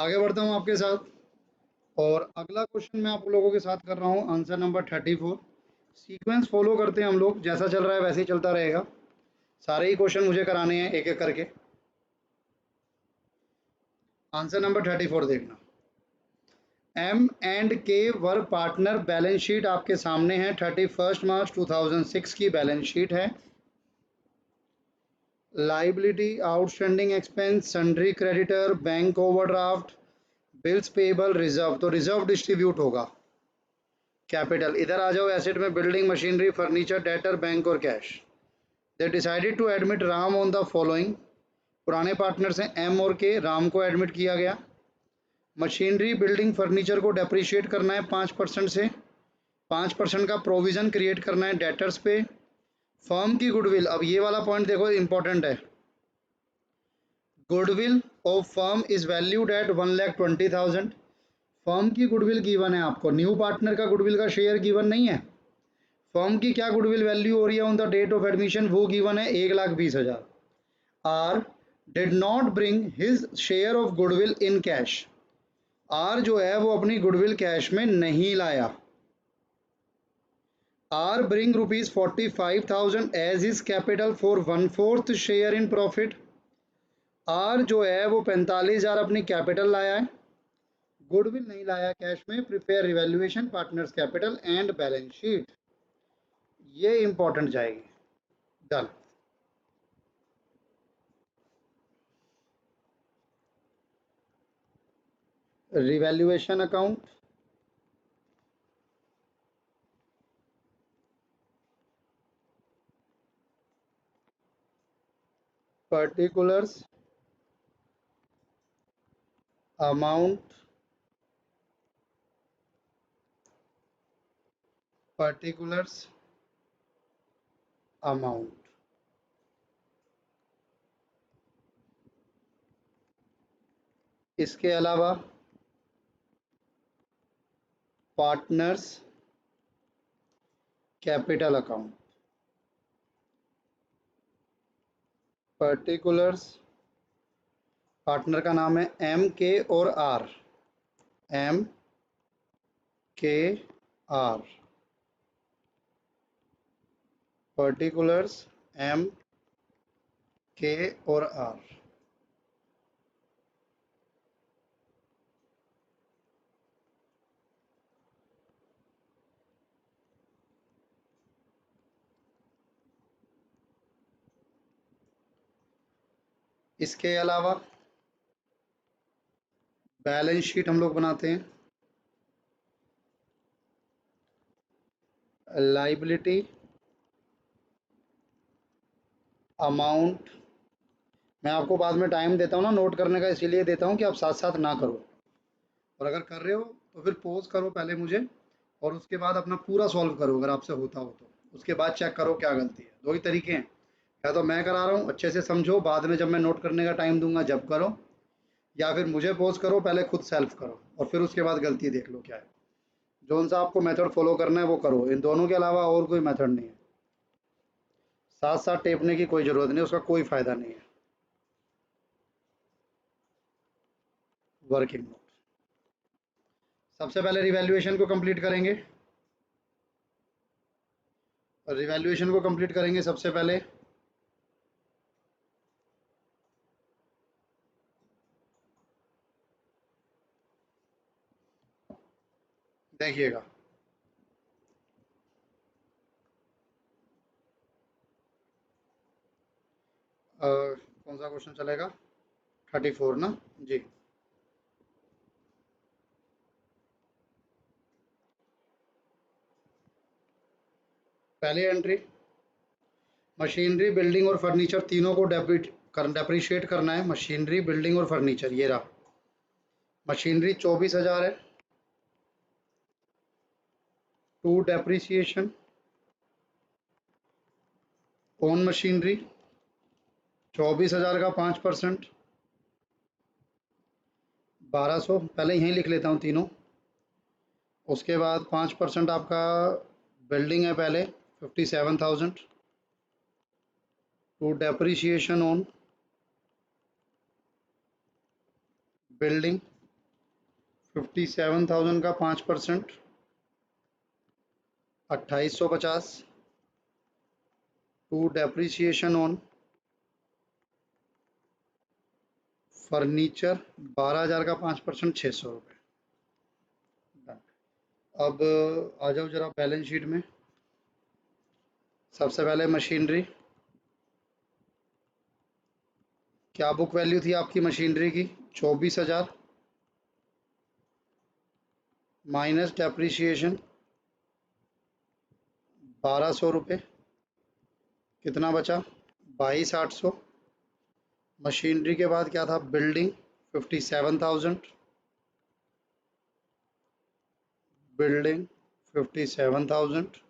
आगे बढ़ता हूँ आपके साथ। और अगला क्वेश्चन मैं आप लोगों के साथ कर रहा हूँ, आंसर नंबर 34। सीक्वेंस फॉलो करते हैं हम लोग, जैसा चल रहा है वैसे ही चलता रहेगा। सारे ही क्वेश्चन मुझे कराने हैं एक एक करके। आंसर नंबर 34 देखना। एम एंड के वर पार्टनर, बैलेंस शीट आपके सामने है। 31 मार्च 2006 की बैलेंस शीट है। Liability, outstanding expense, sundry creditor, bank overdraft, bills payable, reserve. तो रिजर्व डिस्ट्रीब्यूट होगा। कैपिटल इधर आ जाओ, एसेट में building, machinery, furniture, debtor, bank और cash. They decided to admit Ram on the following. पुराने पार्टनर्स हैं एम और के, राम को एडमिट किया गया। मशीनरी, बिल्डिंग, फर्नीचर को डेप्रिशिएट करना है 5% से। 5% का प्रोविज़न क्रिएट करना है डेटर्स पे। फर्म की गुडविल, अब ये वाला पॉइंट देखो इंपॉर्टेंट है। Goodwill of firm is valued at 1,20,000। Firm की गुडविल गिवन है आपको, न्यू पार्टनर का गुडविल का शेयर गिवन नहीं है। फर्म की क्या गुडविल वैल्यू हो रही है on the date of admission, वो गिवन है 1,20,000। R did not bring his share of goodwill in cash. R जो है वो अपनी गुडविल कैश में नहीं लाया। R bring ₹45,000 as his capital for 1/4 share in profit. R जो है वो 45,000 अपनी कैपिटल लाया है, गुडविल नहीं लाया कैश में। Prepare revaluation, partners capital and balance sheet, ये इंपॉर्टेंट जाएगी। Done. Revaluation account, particulars, amount, particulars, amount. इसके अलावा partners capital account, particulars, partner का नाम है एम के और आर, एम के आर, पर्टिकुलर्स एम के और आर। इसके अलावा बैलेंस शीट हम लोग बनाते हैं। लाइबिलिटी, अमाउंट, मैं आपको बाद में टाइम देता हूँ ना नोट करने का, इसीलिए देता हूँ कि आप साथ साथ ना करो। और अगर कर रहे हो तो फिर पॉज करो पहले मुझे, और उसके बाद अपना पूरा सॉल्व करो अगर आपसे होता हो तो। उसके बाद चेक करो क्या गलती है। दो ही तरीके हैं, या तो मैं करा रहा हूँ अच्छे से समझो, बाद में जब मैं नोट करने का टाइम दूंगा जब करो, या फिर मुझे पॉज करो पहले खुद सेल्फ करो और फिर उसके बाद गलती देख लो क्या है। जोन सा आपको मेथड फॉलो करना है वो करो, इन दोनों के अलावा और कोई मेथड नहीं है। साथ साथ टेपने की कोई ज़रूरत नहीं, उसका कोई फ़ायदा नहीं है। वर्किंग नोट, सबसे पहले रिवैल्यूएशन को कंप्लीट करेंगे। रिवैल्यूएशन को कंप्लीट करेंगे सबसे पहले। देखिएगा, कौन सा क्वेश्चन चलेगा? 34 ना जी। पहली एंट्री, मशीनरी, बिल्डिंग और फर्नीचर तीनों को डेप्रिशिएट करना है। मशीनरी, बिल्डिंग और फर्नीचर, ये रहा। मशीनरी 24,000 है, टू डेप्रिसिएशन ऑन मशीनरी 24,000 का 5%, 1200। पहले यहीं लिख लेता हूँ तीनों। उसके बाद 5% आपका बिल्डिंग है पहले, 57,000, टू डेप्रिसिएशन ऑन बिल्डिंग 57,000 का 5%, 2850। टू डेप्रीशिएशन ऑन फर्नीचर 12,000 का 5%, 600 रुपये। अब आ जाओ जरा बैलेंस शीट में। सबसे पहले मशीनरी, क्या बुक वैल्यू थी आपकी मशीनरी की? 24,000 माइनस डेप्रीशिएशन 1,200 रुपये, कितना बचा? 22,800। मशीनरी के बाद क्या था? Building 57,000, building 57,000।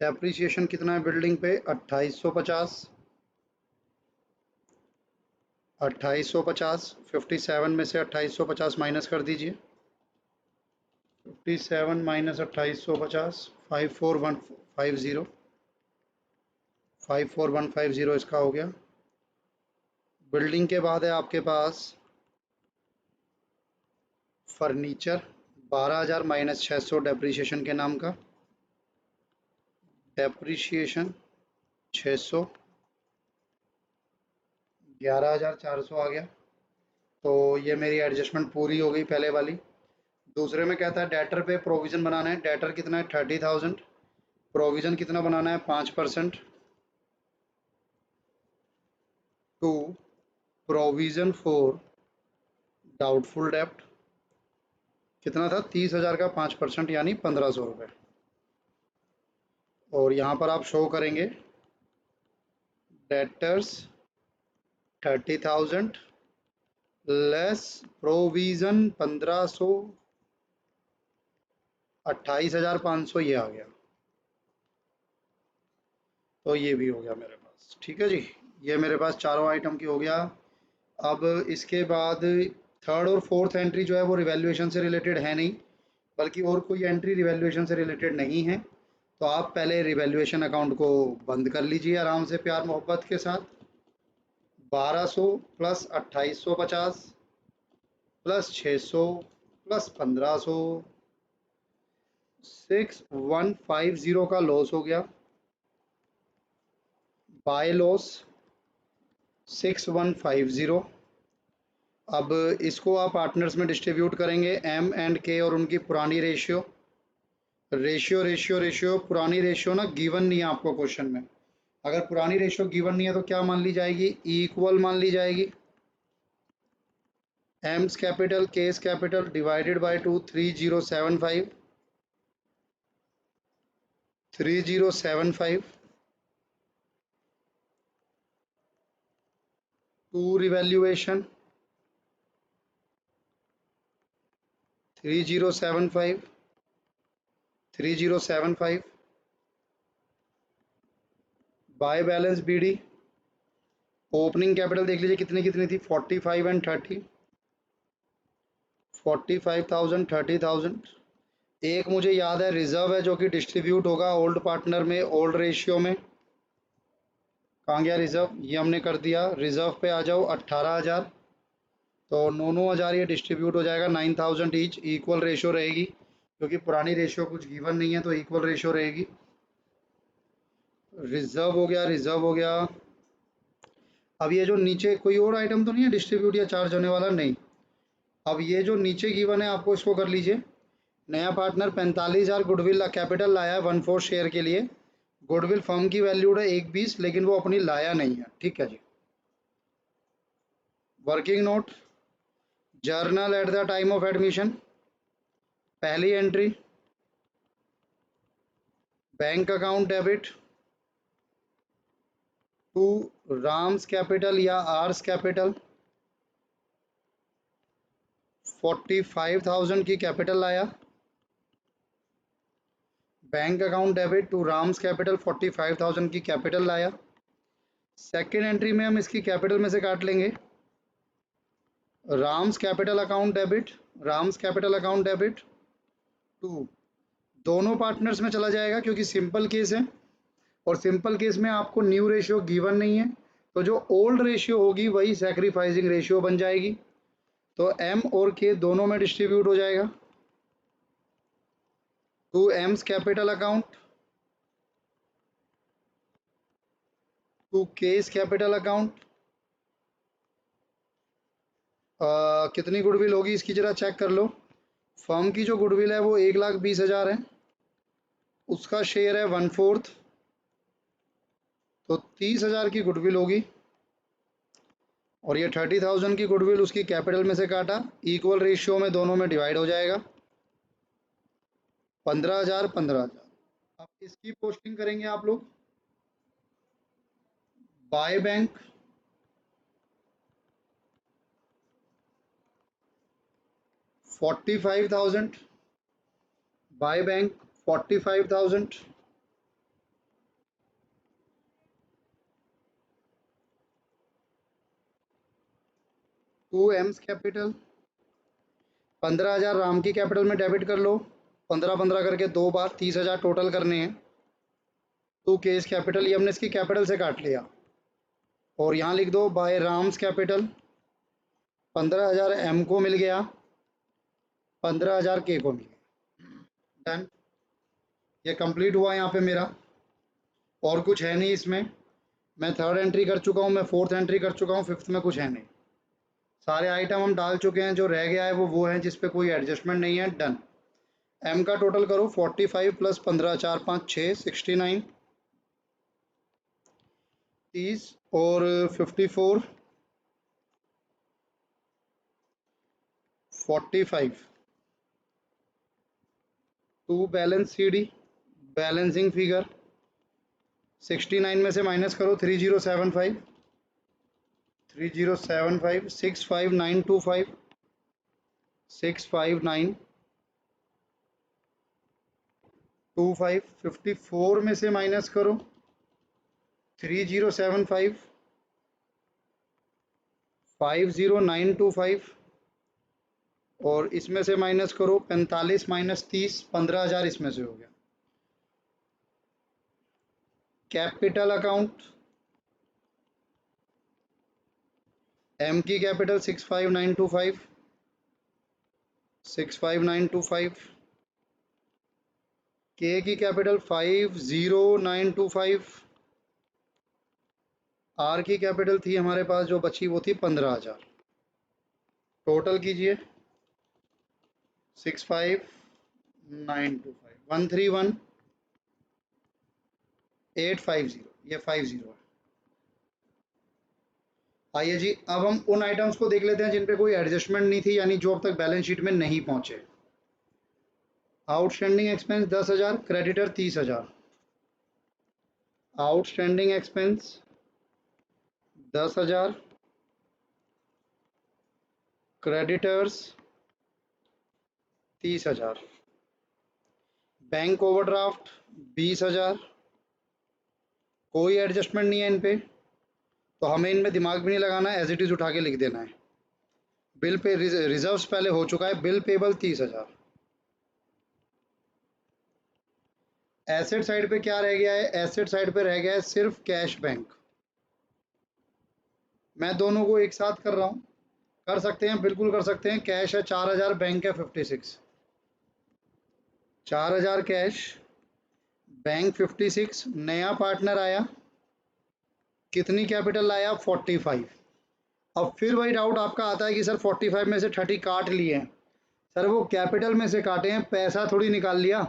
डेप्रीशिएशन कितना है बिल्डिंग पे? 2850, 2850। 57 में से 2850 माइनस कर दीजिए। 57 माइनस 2850, 54150, 54150 इसका हो गया। बिल्डिंग के बाद है आपके पास फर्नीचर 12,000 माइनस 600 डेप्रीशिएशन के नाम का, डेप्रीशिएशन 600, 11,400 आ गया। तो ये मेरी एडजस्टमेंट पूरी हो गई पहले वाली। दूसरे में कहता है डेटर पे प्रोविज़न बनाना है। डेटर कितना है? 30,000। प्रोविज़न कितना बनाना है? 5%। टू प्रोविज़न फॉर डाउटफुल डेप्ट कितना था? 30,000 का 5% यानी 1,500 रुपये। और यहाँ पर आप शो करेंगे डेटर्स 30,000 लेस प्रोविज़न 1,500, 28,500 ये आ गया। तो ये भी हो गया मेरे पास। ठीक है जी, ये मेरे पास चारों आइटम की हो गया। अब इसके बाद थर्ड और फोर्थ एंट्री जो है वो रिवैल्यूएशन से रिलेटेड है नहीं, बल्कि और कोई एंट्री रिवैल्यूएशन से रिलेटेड नहीं है। तो आप पहले रिवैल्यूएशन अकाउंट को बंद कर लीजिए आराम से, प्यार मोहब्बत के साथ। 1,200 प्लस 2,850 प्लस 600 प्लस 1,500, 6,150 का लॉस हो गया। By loss 6,150। अब इसको आप पार्टनर्स में डिस्ट्रीब्यूट करेंगे, एम एंड के और उनकी पुरानी रेशियो। रेशियो पुरानी रेशियो ना गिवन नहीं है आपको क्वेश्चन में। अगर पुरानी रेशियो गिवन नहीं है तो क्या मान ली जाएगी? इक्वल मान ली जाएगी। M's capital K's capital divided by 2, 3075, 3075। To revaluation 3075, 3075 by balance b d. Opening capital देख लीजिए कितनी कितनी थी? 45 एंड 30, 45,000, 30,000। एक मुझे याद है रिजर्व है जो कि डिस्ट्रीब्यूट होगा ओल्ड पार्टनर में, ओल्ड रेशियो में। कहाँ गया रिजर्व? ये हमने कर दिया। रिजर्व पे आ जाओ 18,000। तो 9,000 ये डिस्ट्रीब्यूट हो जाएगा 9,000 ईच। इक्वल रेशियो रहेगी क्योंकि पुरानी रेशियो कुछ गिवन नहीं है, तो इक्वल रेशियो रहेगी। रिजर्व हो गया, रिजर्व हो गया। अब ये जो नीचे कोई और आइटम तो नहीं है डिस्ट्रीब्यूट या चार्ज होने वाला? नहीं। अब ये जो नीचे गिवन है आपको इसको कर लीजिए। नया पार्टनर 45,000 गुडविल कैपिटल लाया है 1/4 शेयर के लिए। गुडविल फर्म की वैल्यूड है 1,20, लेकिन वो अपनी लाया नहीं है। ठीक है जी। Working note, journal at the time of admission, पहली entry bank account debit to Ram's capital या आर्स कैपिटल, 45,000 की कैपिटल लाया। Bank account debit to Ram's capital 45,000 की कैपिटल लाया। सेकेंड एंट्री में हम इसकी कैपिटल में से काट लेंगे। Ram's capital account debit, Ram's capital account debit to, दोनों पार्टनर्स में चला जाएगा क्योंकि सिंपल केस है, और सिंपल केस में आपको न्यू रेशियो गिवन नहीं है, तो जो ओल्ड रेशियो होगी वही सैक्रिफाइसिंग रेशियो बन जाएगी। तो एम और के दोनों में डिस्ट्रीब्यूट हो जाएगा to M's capital account to K's capital account. कितनी गुडविल होगी इसकी जरा चेक कर लो। फर्म की जो गुडविल है वो 1,20,000 है, उसका शेयर है 1/4, तो 30,000 की गुडविल होगी। और ये 30,000 की गुडविल उसकी कैपिटल में से काटा, इक्वल रेशियो में दोनों में डिवाइड हो जाएगा, 15,000 15,000। अब इसकी पोस्टिंग करेंगे आप लोग। By bank 45,000, by bank 45,000, to M's capital 15,000 Ram की कैपिटल में डेबिट कर लो, 15 करके 2 बार 30,000 टोटल करने हैं। टू केस कैपिटल, ये हमने इसकी कैपिटल से काट लिया, और यहाँ लिख दो बाय राम्स कैपिटल। 15,000 एम को मिल गया, 15,000 के को मिल गया। डन, ये कंप्लीट हुआ यहाँ पे मेरा, और कुछ है नहीं इसमें। मैं थर्ड एंट्री कर चुका हूँ, मैं फोर्थ एंट्री कर चुका हूँ, फिफ्थ में कुछ है नहीं। सारे आइटम हम डाल चुके हैं, जो रह गया है वो है जिस पे कोई एडजस्टमेंट नहीं है। डन। एम का टोटल करो, 45 प्लस 15 4 5 6 69, 30 और 54 45, to balance c d, balancing figure 69 में से माइनस करो 3075, 3075 65925, 65925, 54 में से माइनस करो 3075, 50925, और इसमें से माइनस करो 45 माइनस 30, 15,000 इसमें से हो गया। कैपिटल अकाउंट, एम की कैपिटल 65925, 65925, के की कैपिटल 50925, आर की कैपिटल थी हमारे पास जो बची वो थी 15,000। टोटल कीजिए 65925, 131,850, ये 50 है। आइए जी, अब हम उन आइटम्स को देख लेते हैं जिन पे कोई एडजस्टमेंट नहीं थी, यानी जो अब तक बैलेंस शीट में नहीं पहुंचे। Outstanding expense 10,000, creditor 30,000। Outstanding expense 10,000, creditors 30,000, bank overdraft 20,000। कोई एडजस्टमेंट नहीं है इन पे, तो हमें इनमें दिमाग भी नहीं लगाना है, एज इट इज उठा के लिख देना है। बिल पे रिजर्व्स पहले हो चुका है, बिल पेबल 30,000। एसेट साइड पे क्या रह गया है? एसेट साइड पे रह गया है सिर्फ कैश बैंक। मैं दोनों को एक साथ कर रहा हूँ, कर सकते हैं, बिल्कुल कर सकते हैं। कैश है 4,000, बैंक है 56, 4,000 कैश, बैंक 56। नया पार्टनर आया, कितनी कैपिटल लाया? 45। अब फिर वही डाउट आपका आता है कि सर 45 में से 30 काट लिए हैं। सर वो कैपिटल में से काटे हैं, पैसा थोड़ी निकाल लिया।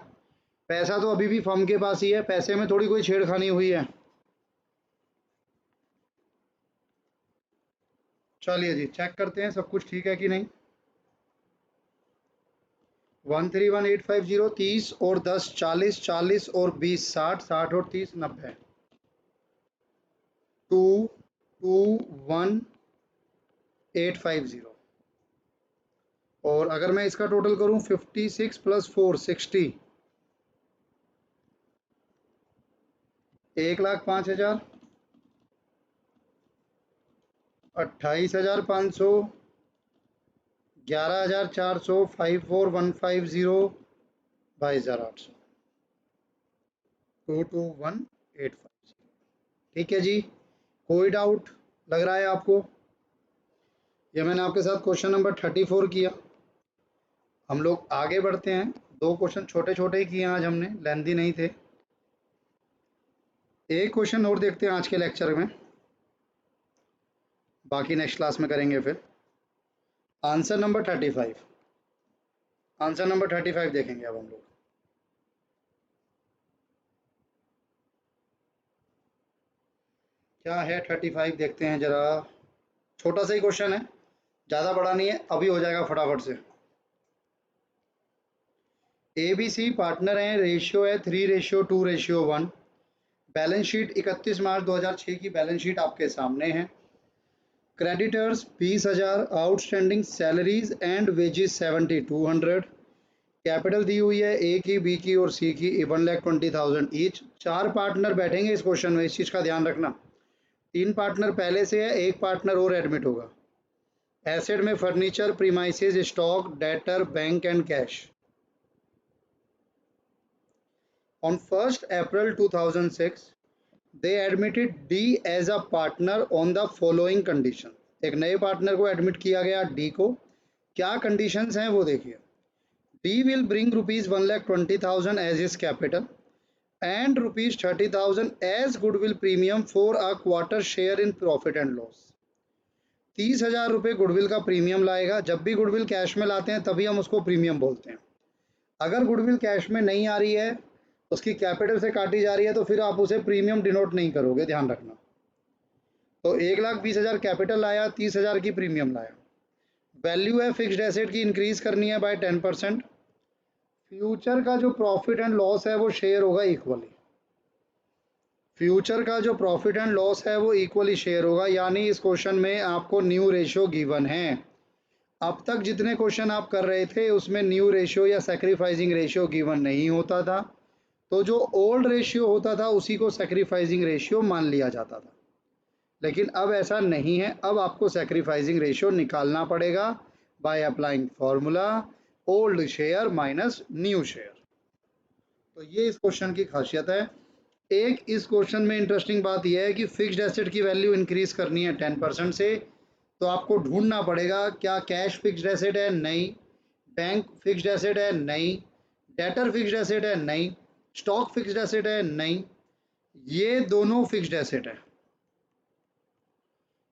पैसा तो अभी भी फर्म के पास ही है, पैसे में थोड़ी कोई छेड़खानी हुई है। चलिए जी, चेक करते हैं सब कुछ ठीक है कि नहीं। 131,850, 30 और 10 40, 40 और 20 60, 60 और 30 90, 221,850। और अगर मैं इसका टोटल करूं 56 प्लस 4 60, 1,05,000, 28,500, 11,400, 54,150, 22,800, 221,850। ठीक है जी, कोई डाउट लग रहा है आपको? ये मैंने आपके साथ क्वेश्चन नंबर 34 किया। हम लोग आगे बढ़ते हैं। 2 क्वेश्चन छोटे छोटे ही किए आज हमने, लेंथी नहीं थे। एक क्वेश्चन और देखते हैं आज के लेक्चर में, बाकी नेक्स्ट क्लास में करेंगे फिर। आंसर नंबर 35, आंसर नंबर 35 देखेंगे अब हम लोग। क्या है 35 देखते हैं जरा। छोटा सा ही क्वेश्चन है, ज़्यादा बड़ा नहीं है, अभी हो जाएगा फटाफट से। ए बी सी पार्टनर हैं, रेशियो है 3:2:1। बैलेंस शीट 31 मार्च 2006 की बैलेंस शीट आपके सामने है। Creditors 20,000, outstanding salaries and wages 7,200। Capital दी हुई है ए की, बी की और सी की 1,20,000 ईच। 4 पार्टनर बैठेंगे इस क्वेश्चन में, इस चीज़ का ध्यान रखना। 3 पार्टनर पहले से है, 1 पार्टनर और एडमिट होगा। एसेट में furniture, premises, stock, debtor, bank and cash. On 1st April 2006, they admitted D as a partner on the following condition। एक नए पार्टनर को एडमिट किया गया डी को। क्या कंडीशंस हैं वो देखिए। D will bring ₹1,20,000 as his capital and ₹30,000 as goodwill premium for a quarter share in profit and loss. 30,000 goodwill का प्रीमियम लाएगा। जब भी गुडविल कैश में लाते हैं तभी हम उसको प्रीमियम बोलते हैं। अगर गुडविल कैश में नहीं आ रही है, उसकी कैपिटल से काटी जा रही है, तो फिर आप उसे प्रीमियम डिनोट नहीं करोगे, ध्यान रखना। तो 1,20,000 कैपिटल लाया, 30,000 की प्रीमियम लाया। वैल्यू है फिक्स्ड एसेट की, इंक्रीज करनी है बाय 10%। फ्यूचर का जो प्रॉफिट एंड लॉस है वो शेयर होगा इक्वली। फ्यूचर का जो प्रॉफिट एंड लॉस है वो इक्वली शेयर होगा, यानी इस क्वेश्चन में आपको न्यू रेशियो गिवन है। अब तक जितने क्वेश्चन आप कर रहे थे उसमें न्यू रेशियो या सैक्रिफाइसिंग रेशियो गिवन नहीं होता था, तो जो ओल्ड रेशियो होता था उसी को सैक्रिफाइसिंग रेशियो मान लिया जाता था। लेकिन अब ऐसा नहीं है, अब आपको सैक्रिफाइसिंग रेशियो निकालना पड़ेगा by applying formula old share minus new share. तो ये इस क्वेश्चन की खासियत है। एक इस क्वेश्चन में इंटरेस्टिंग बात यह है कि फिक्स्ड एसेट की वैल्यू इंक्रीज करनी है 10% से, तो आपको ढूंढना पड़ेगा क्या कैश फिक्स्ड एसेट है, नहीं। बैंक फिक्स्ड एसेट है, नहीं। डेटर फिक्स्ड एसेट है, नहीं। स्टॉक फिक्स्ड एसेट है, नहीं। ये दोनों फिक्स्ड एसेट है,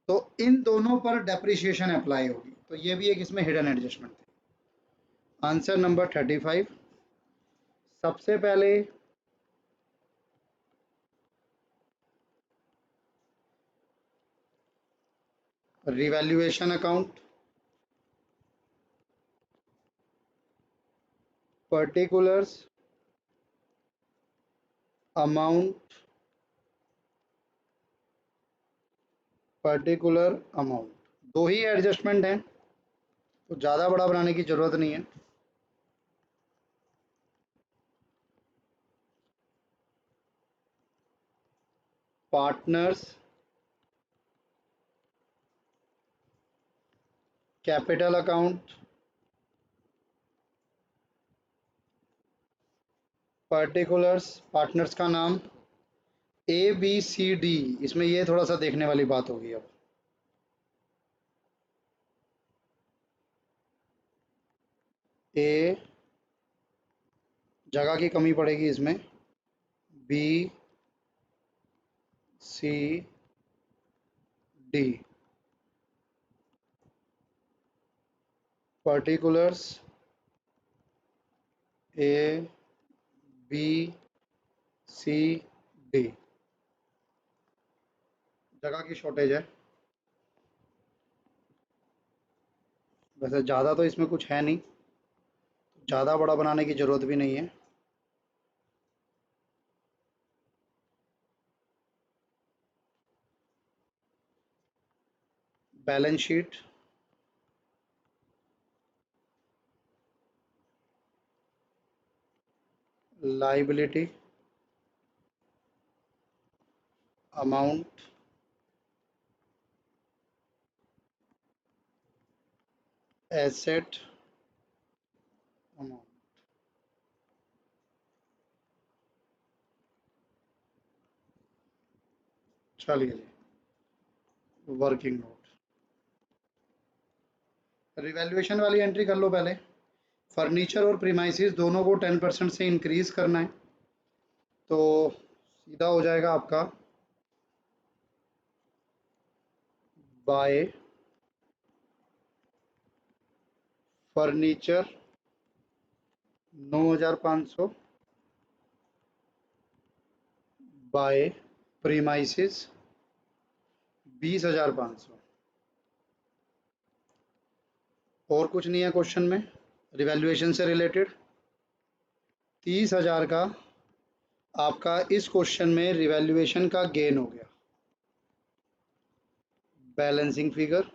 तो इन दोनों पर डेप्रिसिएशन अप्लाई होगी। तो ये भी एक इसमें हिडन एडजस्टमेंट है। Answer number 35। सबसे पहले revaluation account, particulars, amount, particular amount. दो ही एडजस्टमेंट हैं, तो ज़्यादा बड़ा बनाने की ज़रूरत नहीं है। Partners, capital account, particulars, partners का नाम ए बी सी डी। इसमें ये थोड़ा सा देखने वाली बात होगी। अब ए, जगह की कमी पड़ेगी इसमें, B C D. Particulars A B C D, जगह की शॉर्टेज है। वैसे ज़्यादा तो इसमें कुछ है नहीं, ज़्यादा बड़ा बनाने की ज़रूरत भी नहीं है। Balance sheet, liability, amount, asset, amount. चलिए जी, वर्किंग नोट। रिवैल्यूएशन वाली एंट्री कर लो पहले। फर्नीचर और प्रीमाइसिस दोनों को 10% से इंक्रीज करना है, तो सीधा हो जाएगा आपका बाय फर्नीचर 9,500 बाय प्रीमाइसिस 20,500। और कुछ नहीं है क्वेश्चन में रिवैल्यूएशन से रिलेटेड। 30,000 का आपका इस क्वेश्चन में रिवैल्यूएशन का गेन हो गया, बैलेंसिंग फिगर,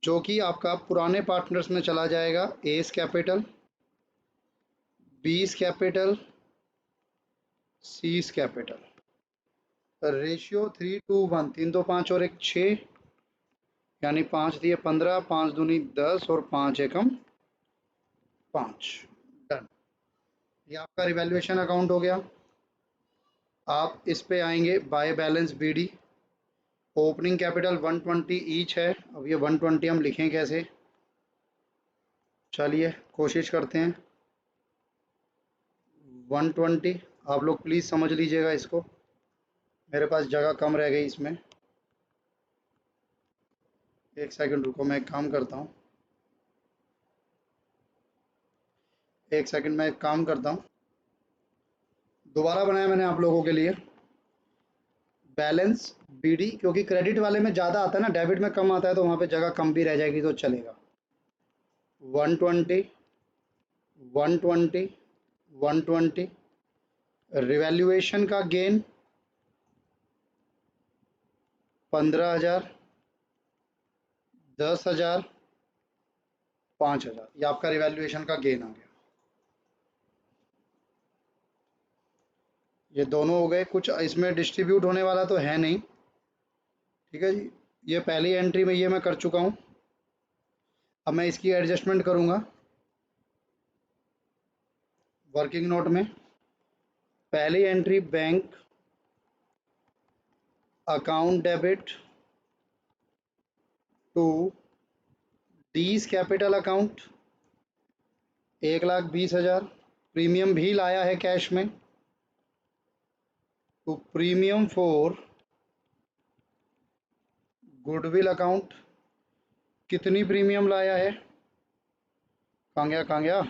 जो कि आपका पुराने पार्टनर्स में चला जाएगा। एस कैपिटल, बीस कैपिटल, सीस कैपिटल। रेशियो 3:1, 3 2 5 और 1 6, यानी 5 दिए 15, 5 दूनी 10 और 5 एकम 5। डन। ये आपका रिवैल्यूएशन अकाउंट हो गया। आप इस पे आएंगे by balance b d. Opening capital 120 each है। अब ये 120 हम लिखें कैसे, चलिए कोशिश करते हैं। 120 आप लोग प्लीज़ समझ लीजिएगा इसको, मेरे पास जगह कम रह गई इसमें। एक सेकंड रुको, मैं एक काम करता हूँ, एक सेकंड मैं एक काम करता हूँ। दोबारा बनाया मैंने आप लोगों के लिए बैलेंस बीडी, क्योंकि क्रेडिट वाले में ज़्यादा आता है ना, डेबिट में कम आता है, तो वहाँ पे जगह कम भी रह जाएगी तो चलेगा। 120 120 120, रिवैल्यूएशन का गेन 15,000, 10,000, 5,000। ये आपका रिवैल्यूएशन का गेन आ गया। ये दोनों हो गए, कुछ इसमें डिस्ट्रीब्यूट होने वाला तो है नहीं, ठीक है जी। ये पहली एंट्री में ये मैं कर चुका हूँ। अब मैं इसकी एडजस्टमेंट करूँगा वर्किंग नोट में। पहली entry bank account debit to D's capital account 1,20,000। Premium भी लाया है कैश में, to premium for goodwill account. कितनी प्रीमियम लाया है, कहाँ गया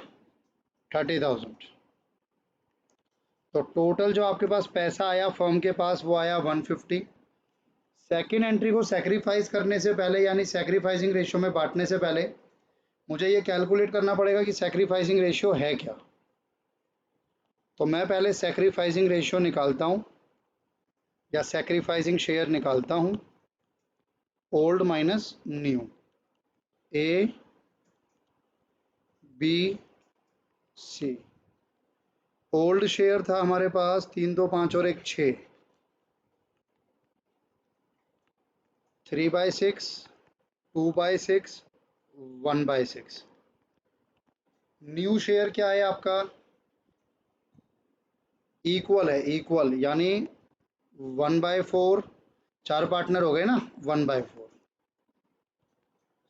30,000। तो टोटल जो आपके पास पैसा आया फर्म के पास वो आया 150। सेकेंड एंट्री को सेक्रीफाइस करने से पहले, यानी सेक्रीफाइसिंग रेशियो में बांटने से पहले, मुझे ये कैलकुलेट करना पड़ेगा कि सेक्रीफाइसिंग रेशियो है क्या। तो मैं पहले सेक्रीफाइसिंग रेशियो निकालता हूँ या सेक्रीफाइसिंग शेयर निकालता हूँ। Old minus new, A B C. Old share था हमारे पास 3 2 5 और 1 6, 3/6, 2/6, 1/6। न्यू शेयर क्या है आपका, इक्वल है, इक्वल यानी 1/4। चार पार्टनर हो गए ना, 1/4।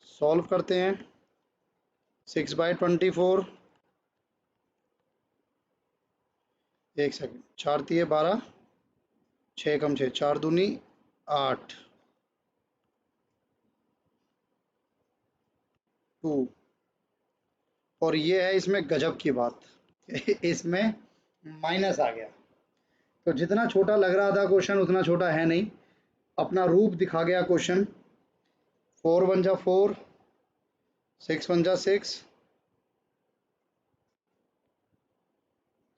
सॉल्व करते हैं। 6/24, एक सेकंड, 4 तिये 12, 6 कम 6, 4 दूनी 8, 2। और ये है इसमें गजब की बात इसमें माइनस आ गया। तो जितना छोटा लग रहा था क्वेश्चन उतना छोटा है नहीं, अपना रूप दिखा गया क्वेश्चन। 4 1 जा 4, 6 1 जा 6,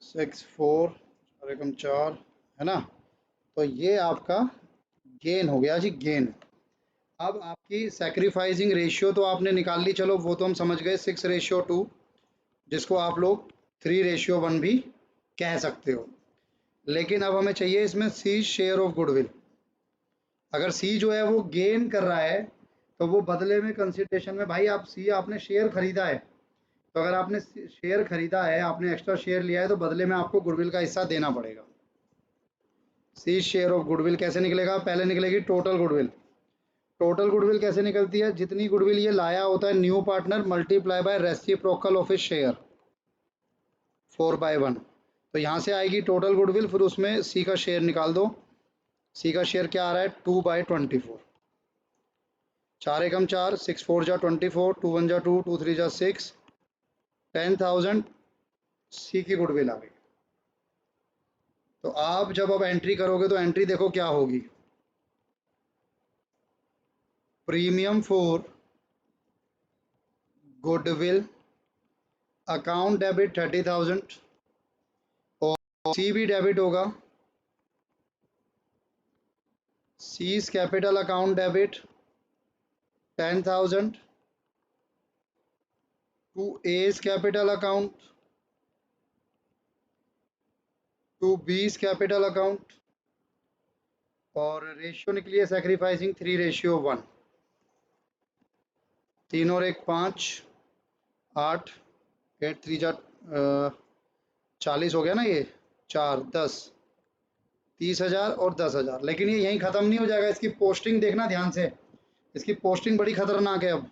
6 4 और एकम 4, है ना। तो ये आपका गेन हो गया जी, गेन। अब आपकी सेक्रीफाइसिंग रेशियो तो आपने निकाल ली, चलो वो तो हम समझ गए, 6:2, जिसको आप लोग 3:1 भी कह सकते हो। लेकिन अब हमें चाहिए इसमें सी शेयर ऑफ गुडविल। अगर सी जो है वो गेन कर रहा है तो वो बदले में कंसिडरेशन में, भाई आप सी आपने शेयर खरीदा है, तो अगर आपने शेयर खरीदा है, आपने एक्स्ट्रा शेयर लिया है, तो बदले में आपको गुडविल का हिस्सा देना पड़ेगा। सी शेयर ऑफ गुडविल कैसे निकलेगा, पहले निकलेगी टोटल गुडविल। टोटल गुडविल कैसे निकलती है? जितनी गुडविल ये लाया होता है new partner multiply by reciprocal of his share 4/1। तो यहाँ से आएगी टोटल गुडविल, फिर उसमें सी का शेयर निकाल दो। सी का शेयर क्या आ रहा है? 2/24। 4 एकम 4, 6 4 जा 24, 2 1 जा 2, 2 3 जा 6, 10,000 सी की गुडविल आ गई। तो आप जब अब एंट्री करोगे तो एंट्री देखो क्या होगी। Premium for goodwill account debit 30,000 और सी भी डेबिट होगा। C's capital account debit 10,000 to A's capital account to B's capital account, और रेशियो निकली है सेक्रीफाइसिंग 3:1। 3 और 1 5, 8, 8 3 जा 40 हो गया ना, ये 4 10, 30,000 और 10,000। लेकिन ये यहीं ख़त्म नहीं हो जाएगा, इसकी पोस्टिंग देखना ध्यान से, इसकी पोस्टिंग बड़ी खतरनाक है। अब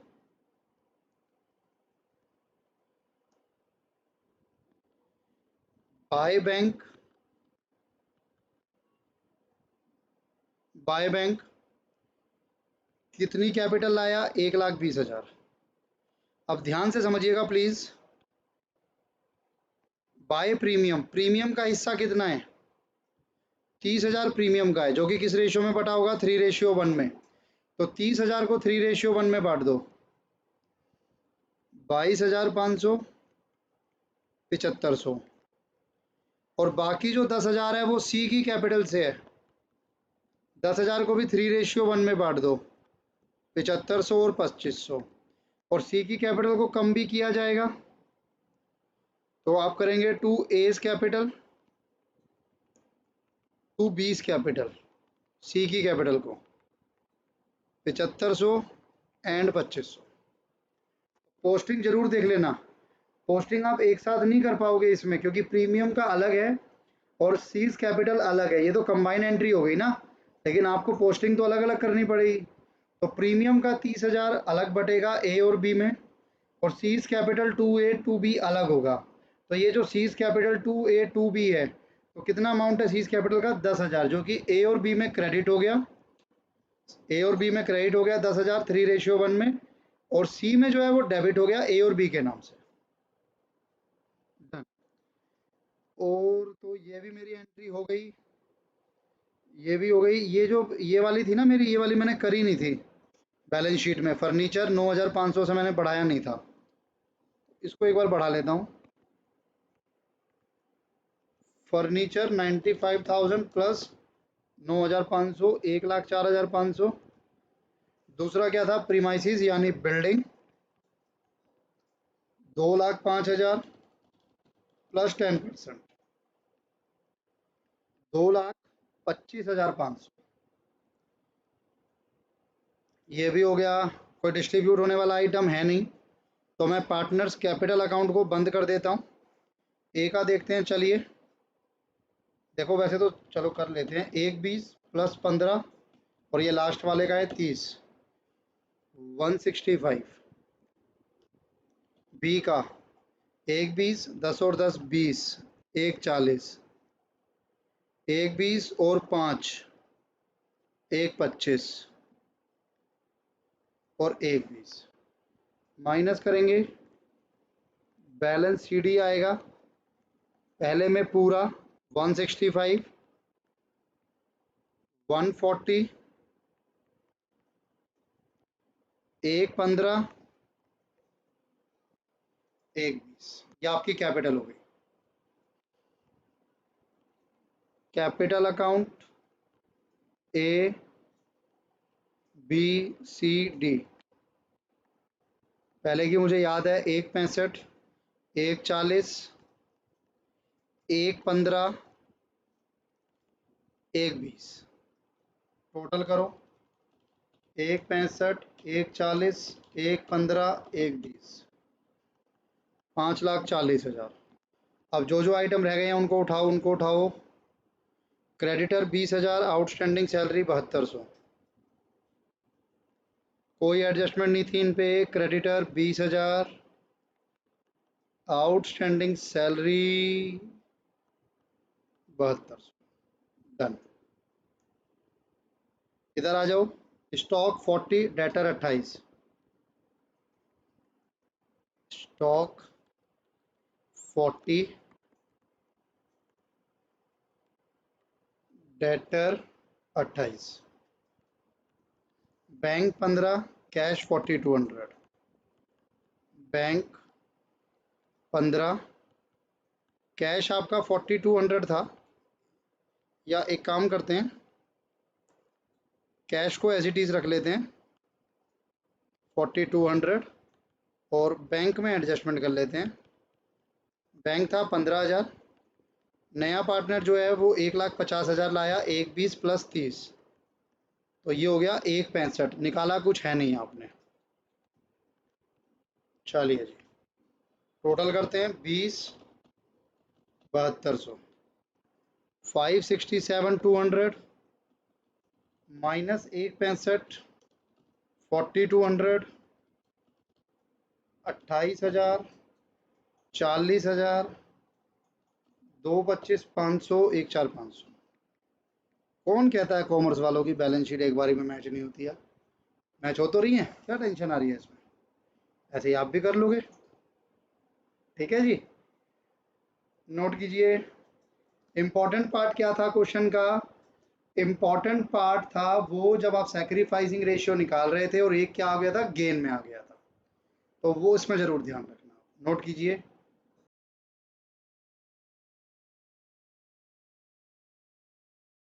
बाय बैंक, बाय बैंक कितनी कैपिटल लाया? 1,20,000। अब ध्यान से समझिएगा प्लीज़। बाय प्रीमियम, प्रीमियम का हिस्सा कितना है? 30,000 प्रीमियम का है, जो कि किस रेशियो में बटा होगा? 3:1 में। तो 30,000 को 3:1 में बांट दो, 22,500, 7,500। और बाकी जो 10,000 है वो सी की कैपिटल से है। 10,000 को भी 3:1 में बांट दो, 7,500 और 2,500। और सी की कैपिटल को कम भी किया जाएगा, तो आप करेंगे to A's capital to B's capital, C की कैपिटल को 7,500 एंड 2,500। पोस्टिंग जरूर देख लेना, पोस्टिंग आप एक साथ नहीं कर पाओगे इसमें, क्योंकि प्रीमियम का अलग है और सीज कैपिटल अलग है। ये तो कंबाइन एंट्री हो गई ना, लेकिन आपको पोस्टिंग तो अलग अलग करनी पड़ेगी। तो प्रीमियम का 30,000 अलग बटेगा ए और बी में, और सीज कैपिटल 2A 2B अलग होगा। तो ये जो सीज कैपिटल 2A 2B है, तो कितना अमाउंट है सीज कैपिटल का? 10,000, जो कि ए और बी में क्रेडिट हो गया। ए और बी में क्रेडिट हो गया 10,000 3:1 में, और सी में जो है वो डेबिट हो गया ए और बी के नाम से। डन। और तो ये भी मेरी एंट्री हो गई, ये भी हो गई। ये जो ये वाली थी ना मेरी, ये वाली मैंने करी नहीं थी बैलेंस शीट में। फर्नीचर 9,500 से मैंने बढ़ाया नहीं था, इसको एक बार बढ़ा लेता हूँ। Furniture 95,000 plus 9,500, 1,04,500। दूसरा क्या था? प्रीमाइसिस यानी बिल्डिंग 2,05,000 प्लस 10%, 2,25,500। ये भी हो गया। कोई डिस्ट्रीब्यूट होने वाला आइटम है नहीं, तो मैं पार्टनर्स कैपिटल अकाउंट को बंद कर देता हूँ। ए का देखते हैं, चलिए देखो, वैसे तो चलो कर लेते हैं। 1,20 प्लस 15, और ये लास्ट वाले का है 30, 165। बी का 1,20, 10 और 10 20, 1,40, 1,20 और 5, 1,25 और 1,20। माइनस करेंगे, बैलेंस सीडी आएगा। पहले में पूरा 165, 140, 1,15, 1,20। ये आपकी कैपिटल हो गई। Capital account A B C D. पहले की मुझे याद है, 1,65, 1,40, 1,15, 1,20। टोटल करो, 1,65, 1,40, 1,15, 1,20, 5,40,000। अब जो जो आइटम रह गए हैं उनको उठाओ, उनको उठाओ। क्रेडिटर 20,000, आउटस्टैंडिंग सैलरी 7,200, कोई एडजस्टमेंट नहीं थी इन पे। Creditor 20,000, outstanding salary 7200, done. इधर आ जाओ, stock 40, debtor 28, stock 40, debtor 28, bank 15, cash 4200, bank 15, cash आपका 4200 था। या एक काम करते हैं, कैश को एज इट इज़ रख लेते हैं 4200, और बैंक में एडजस्टमेंट कर लेते हैं। बैंक था 15,000, नया पार्टनर जो है वो 1,50,000 लाया, 1,20 प्लस 30, तो ये हो गया 1,65। निकाला कुछ है नहीं आपने। चलिए जी, टोटल करते हैं 20,7200, 567,200 माइनस 1,65, 4,200, 28,000, 40,000, 2,25, 500, 1,4,500। कौन कहता है कॉमर्स वालों की बैलेंस शीट एक बारी में मैच नहीं होती है? मैच हो तो रही है, क्या टेंशन आ रही है इसमें? ऐसे ही आप भी कर लोगे। ठीक है जी, नोट कीजिए। इम्पॉर्टेंट पार्ट क्या था क्वेश्चन का? इम्पॉर्टेंट पार्ट था वो जब आप सैक्रिफाइसिंग रेशियो निकाल रहे थे और एक क्या आ गया था, गेन में आ गया था। तो वो इसमें जरूर ध्यान रखना। नोट कीजिए,